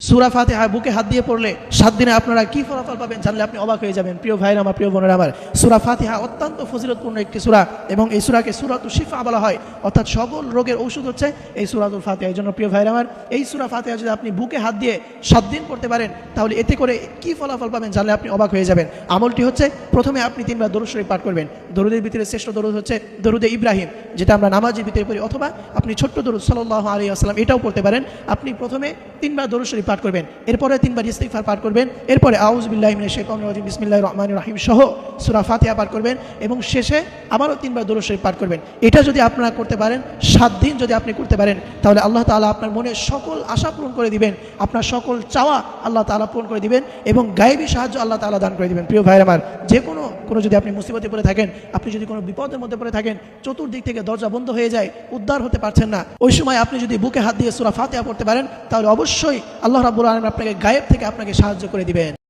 সূরা ফাতিহা বুকে হাত দিয়ে পড়লে 7 দিনে আপনারা কি ফলাফল পাবেন জানলে আপনি অবাক হয়ে যাবেন। প্রিয় ভাইরা আমার, প্রিয় বোনেরা আমার, সূরা ফাতিহা অত্যন্ত ফজিলতপূর্ণ একটি সূরা এবং এই সূরাকে সূরাতুশ শিফা বলা হয়, অর্থাৎ সকল রোগের ঔষধ হচ্ছে এই সূরাতুল ফাতিহা। এই জন্য প্রিয় ভাইরা আমার, এই সূরা ফাতিহা যদি আপনি বুকে হাত দিয়ে 7 দিন পড়তে পারেন তাহলে এতে করে কি ফলাফল পাবেন জানলে আপনি অবাক হয়ে যাবেন। আমলটি হচ্ছে, প্রথমে আপনি 3 বার দরুদ শরীফ পাঠ করবেন। দরুদের ভিতরে শ্রেষ্ঠ দরুদ হচ্ছে দরুদে ইব্রাহিম, যেটা আমরা নামাজের ভিতরে পড়ি, অথবা আপনি ছোট্ট দরুদ সাল্লাল্লাহু আলাইহি ওয়াসাল্লাম এটাও পড়তে পারেন। আপনি প্রথমে 3 বার দরুদ শরীফ পাঠ করবেন, এরপরে 3 বার ইস্তিগফার পাঠ করবেন, এরপরে আউযু বিল্লাহি মিনাশ শাইতানির রাজিম বিসমিল্লাহির রহমানির রহিম সহ সূরা ফাতিহা পাঠ করবেন এবং শেষে আবারও 3 বার দরুদ শরীফ পাঠ করবেন। এটা যদি আপনারা করতে পারেন, 7 দিন যদি আপনি করতে পারেন, তাহলে আল্লাহ তাআলা আপনার মনের সকল আশা পূরণ করে দিবেন, আপনার সকল চাওয়া আল্লাহ তাআলা পূরণ করে দিবেন এবং গায়েবী সাহায্য আল্লাহ তাআলা দান করে দিবেন। প্রিয় ভাইরা আমার, যে কোনো যদি আপনি মুসিবতে পড়ে থাকেন, আপনি যদি কোনো বিপদের মধ্যে পড়ে থাকেন, চতুর্দিক থেকে দরজা বন্ধ হয়ে যায়, উদ্ধার হতে পারছেন না, ওই সময় আপনি যদি বুকে হাত দিয়ে সূরা ফাতিহা পড়তে পারেন তাহলে অবশ্যই আল্লাহ রাব্বুল আলামিন আপনাকে গায়েব থেকে আপনাকে সাহায্য করে দিবেন।